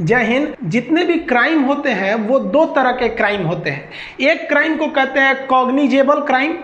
जय हिंद। जितने भी क्राइम होते हैं वो दो तरह के क्राइम होते हैं। एक क्राइम को कहते हैं कॉग्निजेबल क्राइम,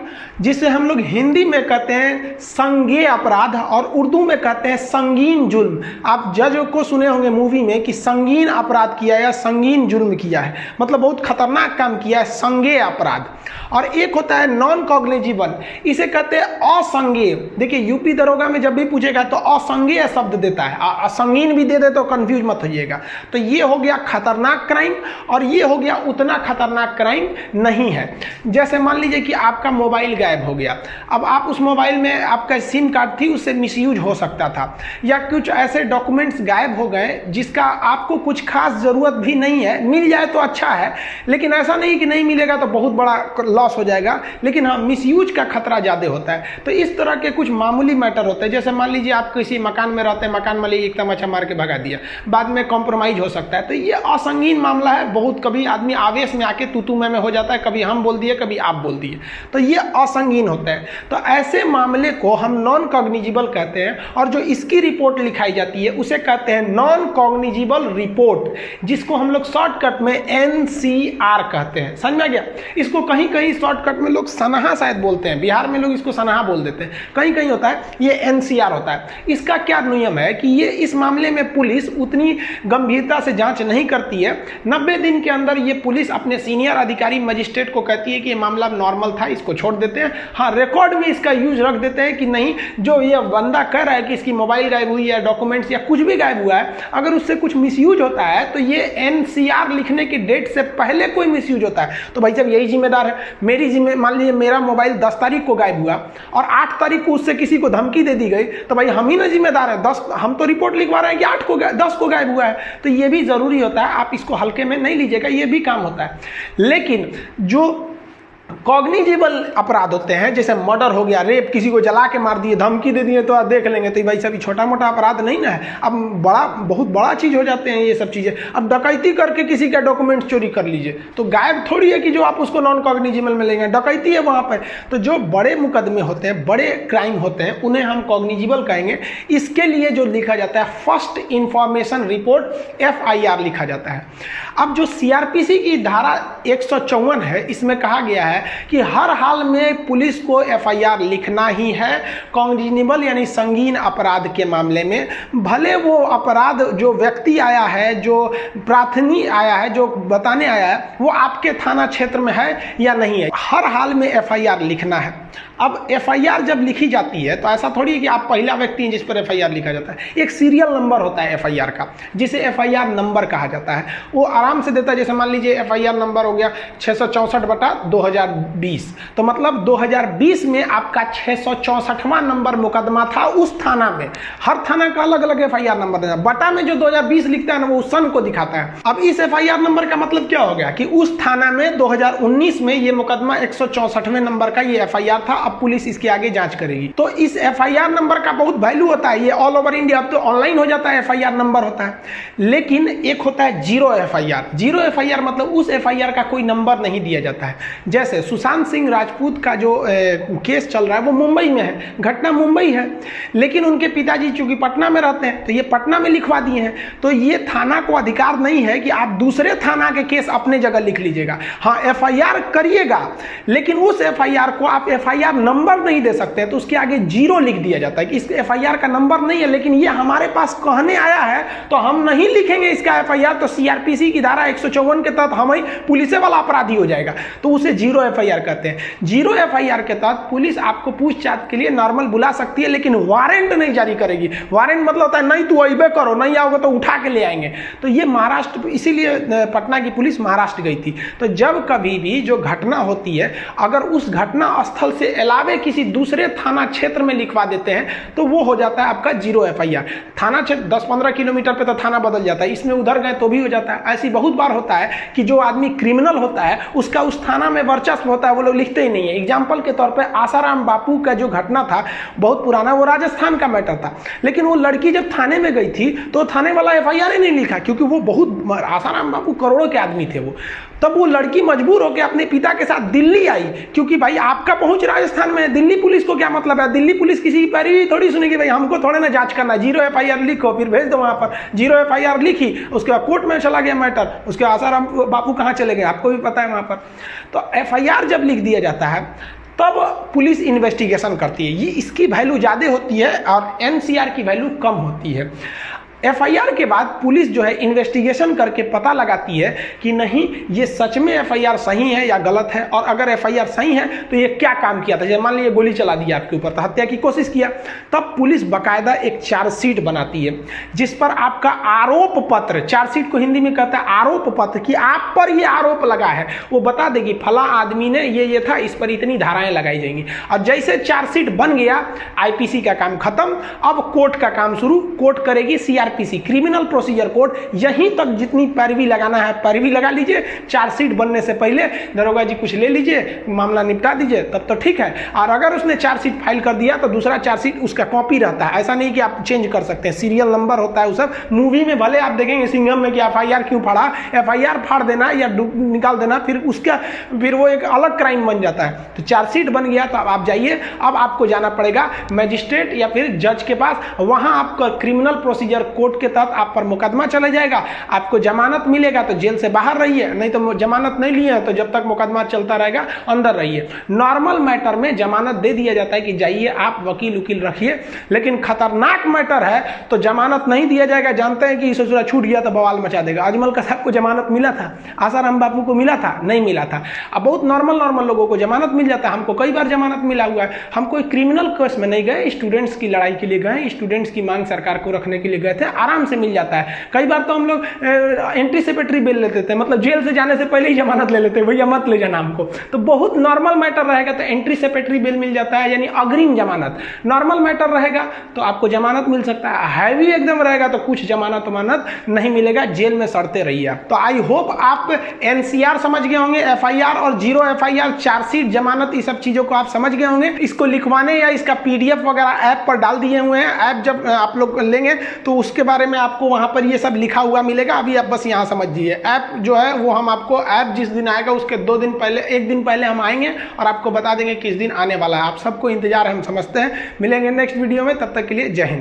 जिसे हम लोग हिंदी में कहते हैं संज्ञेय अपराध और उर्दू में कहते हैं संगीन जुल्म। आप जज को सुने होंगे मूवी में कि संगीन अपराध किया या संगीन जुल्म किया है, मतलब बहुत खतरनाक काम किया है, संज्ञेय अपराध। और एक होता है नॉन कॉग्निजेबल, इसे कहते हैं असंज्ञेय। देखिए यूपी दरोगा में जब भी पूछेगा तो असंज्ञेय शब्द देता है, संगीन भी दे दे तो कंफ्यूज मत होइएगा। तो ये हो गया खतरनाक क्राइम और ये हो गया उतना खतरनाक क्राइम नहीं है। जैसे मान लीजिए कि आपका मोबाइल गायब हो गया, अब आप उस मोबाइल में आपका सिम कार्ड थी, उससे मिसयूज हो सकता था, या कुछ ऐसे डॉक्यूमेंट्स गायब हो गए जिसका आपको कुछ खास जरूरत भी नहीं है, मिल जाए तो अच्छा है, लेकिन ऐसा नहीं कि नहीं मिलेगा तो बहुत बड़ा लॉस हो जाएगा, लेकिन हाँ मिसयूज का खतरा ज़्यादा होता है। तो इस तरह के कुछ मामूली मैटर होते हैं। जैसे मान लीजिए आप किसी मकान में रहते हैं, मकान मालिक एक तमाचा मार के भगा दिया, बाद में कॉम्प्रोमाइज हो सकता है, तो ये असंगीन मामला है। बहुत कभी आदमी आवेश में आके तू मैं हो जाता है, कभी हम बोल दिए कभी आप बोल दिए, तो ये असंगीन होता है। तो ऐसे मामले को हम नॉन कॉग्निजेबल कहते हैं, और जो इसकी रिपोर्ट लिखाई जाती है उसे कहते हैं नॉन कॉग्निजेबल रिपोर्ट, जिसको हम लोग शॉर्टकट में NCR कहते हैं। समझ में आ गया? इसको कहीं कहीं शॉर्टकट में लोग सनहा शायद बोलते हैं, बिहार में लोग इसको सनहा बोल देते हैं, कहीं कहीं होता है ये NCR होता है। इसका क्या नियम है कि ये इस मामले में पुलिस उतनी गंभीरता से जांच नहीं करती है। 90 दिन के अंदर ये पुलिस अपने सीनियर अधिकारी मजिस्ट्रेट को कहती है कि ये मामला नॉर्मल था, इसको छोड़ देते हैं। हाँ, रिकॉर्ड में इसका यूज रख देते हैं कि नहीं, जो ये बंदा कह रहा है कि इसकी मोबाइल गायब हुई है, डॉक्यूमेंट्स या कुछ भी गायब हुआ है, अगर उससे कुछ मिसयूज होता है तो ये NCR लिखने की डेट से पहले कोई मिसयूज होता है तो भाई साहब यही जिम्मेदार है। मान लीजिए मेरा मोबाइल 10 तारीख को गायब हुआ और 8 तारीख को उससे किसी को धमकी दे दी गई, तो भाई हम ही ना जिम्मेदार है। 10 हम तो रिपोर्ट लिखवा रहे हैं कि 10 को गायब हुआ है, तो ये भी जरूरी होता है। आप इसको हल्के में नहीं लीजिएगा, ये भी काम होता है। लेकिन जो कॉग्निजेबल अपराध होते हैं, जैसे मर्डर हो गया, रेप, किसी को जला के मार दिए, धमकी दे दिए, तो आप देख लेंगे, तो भाई सब छोटा मोटा अपराध नहीं ना है, अब बहुत बड़ा चीज हो जाते हैं ये सब चीजें। अब डकैती करके किसी का डॉक्यूमेंट चोरी कर लीजिए तो गायब थोड़ी है कि जो आप उसको नॉन कॉग्निजेबल में लेंगे, डकैती है वहां पर। तो जो बड़े मुकदमे होते हैं, बड़े क्राइम होते हैं, उन्हें हम कॉग्निजेबल कहेंगे। इसके लिए जो लिखा जाता है फर्स्ट इंफॉर्मेशन रिपोर्ट, FIR लिखा जाता है। अब जो CRPC की धारा 154 है, इसमें कहा गया है कि हर हाल में पुलिस को FIR लिखना ही है कॉग्निजेबल यानी संगीन अपराध के मामले में। भले वो अपराध जो व्यक्ति आया है, जो प्रार्थनी आया है, जो बताने आया है, वो आपके थाना क्षेत्र में है या नहीं है, हर हाल में FIR लिखना है। अब FIR जब लिखी जाती है तो ऐसा थोड़ी है कि आप पहला व्यक्ति हैं जिस पर FIR लिखा जाता है। एक सीरियल नंबर होता है FIR का, जिसे FIR नंबर कहा जाता है। वो आराम से देता है। जैसे मान लीजिए FIR नंबर हो गया 664/2020, तो मतलब 2020 में आपका 664वां नंबर मुकदमा था उस थाना में। हर थाना का अलग अलग FIR नंबर देता है। बटा में जो 2020 लिखता है ना, वो सन को दिखाता है। अब इस FIR नंबर का मतलब क्या हो गया कि उस थाना में 2019 में ये मुकदमा 164वें नंबर का ये FIR था। अब पुलिस इसके आगे जांच करेगी। तो इस FIR नंबर का बहुत वैल्यू होता है। ये ऑल ओवर इंडिया अब तो ऑनलाइन हो जाता है, FIR नंबर होता है। लेकिन एक होता है जीरो FIR। जीरो FIR मतलब उस FIR का कोई नंबर नहीं दिया जाता है। जैसे सुशांत सिंह राजपूत का जो केस चल रहा है वो मुंबई में है, घटना मुंबई है, लेकिन उनके पिताजी चूंकि पटना में रहते हैं तो ये पटना में लिखवा दिए हैं। तो ये थाना को अधिकार नहीं है कि आप दूसरे थाना के केस अपने जगह लिख लीजिएगा। हाँ, FIR करिएगा, लेकिन उस FIR को आप FIR नंबर नहीं दे सकते, तो उसके आगे जीरो लिख दिया जाता है कि इस FIR का नंबर नहीं है, लेकिन ये हमारे पास कहने आया है तो हम नहीं लिखेंगे इसका FIR, तो CRPC की धारा 154 के तहत हम ही पुलिस वाला अपराधी हो जाएगा, तो उसे जीरो FIR कहते हैं। जीरो FIR के तहत पुलिस आपको पूछताछ के लिए नॉर्मल बुला सकती है, लेकिन वारंट नहीं जारी करेगी। वारंट मतलब होता है नहीं तू अइबे करो, नहीं आओगे तो उठा के ले आएंगे। तो ये महाराष्ट्र, इसीलिए पटना की पुलिस महाराष्ट्र गई थी। तो जब कभी भी जो घटना होती है, अगर उस घटना स्थल से अलावे किसी दूसरे थाना क्षेत्र में लिखवा देते हैं तो वो हो जाता है आपका जीरो FIR। थाना क्षेत्र 10-15 किलोमीटर पे तो थाना बदल जाता है, इसमें उधर गए तो भी हो जाता है। ऐसी बहुत बार होता है कि जो आदमी क्रिमिनल होता है उसका उस थाना में वर्चस्व वर्चस्व होता है वो लोग लिखते ही नहीं है। एग्जाम्पल के तौर पर आसाराम बापू का जो घटना था बहुत पुराना, वो राजस्थान का मैटर था, लेकिन वो लड़की जब थाने में गई थी तो थाने वाला FIR ही नहीं लिखा, क्योंकि वो बहुत, आसाराम बापू करोड़ों के आदमी थे वो। तब वो लड़की मजबूर होकर अपने पिता के साथ दिल्ली आई, क्योंकि भाई आपका पहुंच राजस्थान में है, दिल्ली पुलिस को क्या मतलब है, दिल्ली पुलिस किसी की पैरवी थोड़ी सुनेगी, भाई हमको थोड़े ना जांच करना, 0 FIR लिखो फिर भेज दो वहां पर। 0 FIR लिखी, उसके बाद कोर्ट में चला गया मैटर, उसके आसाराम बापू कहाँ चले गए आपको भी पता है वहां पर। तो FIR जब लिख दिया जाता है तब पुलिस इन्वेस्टिगेशन करती है, ये इसकी वैल्यू ज़्यादा होती है और NCR की वैल्यू कम होती है। FIR के बाद पुलिस जो है इन्वेस्टिगेशन करके पता लगाती है कि नहीं ये सच में FIR सही है या गलत है, और अगर FIR सही है तो ये क्या काम किया था। जैसे मान लीजिए गोली चला दी आपके ऊपर तो हत्या की कोशिश किया, तब पुलिस बाकायदा एक चार्जशीट बनाती है जिस पर आपका आरोप पत्र, चार्जशीट को हिंदी में कहता है आरोप पत्र, कि आप पर ये आरोप लगा है, वो बता देगी फला आदमी ने ये था, इस पर इतनी धाराएं लगाई जाएंगी। और जैसे चार्जशीट बन गया, IPC का काम खत्म, अब कोर्ट का काम शुरू। कोर्ट करेगी CRPC, क्रिमिनल प्रोसीजर कोड। यहीं तक जितनी पैरवी लगाना है पैरवी लगा लीजिए, चार्जशीट बनने से पहले दरोगा जी कुछ ले लीजिए, मामला निपटा दीजिए, तब तो ठीक है। और अगर उसने चार्जशीट फाइल कर दिया तो दूसरा चार्जशीट उसका कॉपी रहता है, ऐसा नहीं कि आप चेंज कर सकते हैं, सीरियल नंबर होता है। सब मूवी में भले आप देखेंगे सिंघम में कि FIR क्यों फाड़ा, FIR फाड़ देना या निकाल देना, फिर वो एक अलग क्राइम बन जाता है। तो चार्जशीट बन गया तो अब आप जाइए, अब आपको जाना पड़ेगा मजिस्ट्रेट या फिर जज के पास, वहां आपका क्रिमिनल प्रोसीजर कोड के तहत आप पर मुकदमा चला जाएगा, आपको जमानत मिलेगा तो जेल से बाहर रहिए, नहीं तो जमानत नहीं लिए तो जब तक मुकदमा चलता रहेगा अंदर रहिए। नॉर्मल मैटर में जमानत दे दिया जाता है कि जाइए आप वकील उकील रखिए, लेकिन खतरनाक मैटर है तो जमानत नहीं दिया जाएगा। जानते हैं कि ससुरा छूट गया तो बवाल मचा देगा। अजमल का साहब को जमानत मिला था, आसाराम बापू को मिला था, नहीं मिला था। अब बहुत नॉर्मल लोगों को जमानत मिल जाता है, हमको कई बार जमानत मिला हुआ है। हम कोई क्रिमिनल केस में नहीं गए, स्टूडेंट्स की लड़ाई के लिए गए, स्टूडेंट्स की मांग सरकार को रखने के लिए गए थे, आराम से मिल जाता है। कई बार तो हम लोग एंटीसिपेटरी बेल लेते थे, मतलब जेल से जाने से पहले ही जमानत ले लेते, भैया मत ले जाना हमको। तो बहुत नॉर्मल मैटर रहेगा तो एंटीसिपेटरी बेल मिल जाता है, यानी अग्रिम जमानत। नॉर्मल मैटर रहेगा तो आपको जमानत मिल सकता है, हैवी एकदम रहेगा तो कुछ जमानत नहीं मिलेगा, जेल में सड़ते रहिए आप। तो आई होप आप NCR समझ गए होंगे, FIR और 0 FIR, चार्जशीट, जमानत, ये सब चीजों को आप समझ गए होंगे। इसको लिखवाने या इसका PDF वगैरह ऐप पर डाल दिए हुए हैं। ऐप जब आप लोग लेंगे तो उसके बारे में आपको वहां पर ये सब लिखा हुआ मिलेगा। अभी आप बस यहाँ समझ लीजिए, ऐप जो है वो हम आपको, ऐप जिस दिन आएगा उसके 2 दिन पहले, 1 दिन पहले हम आएंगे और आपको बता देंगे किस दिन आने वाला है। आप सबको इंतजार है, हम समझते हैं। मिलेंगे नेक्स्ट वीडियो में, तब तक के लिए जय हिंद।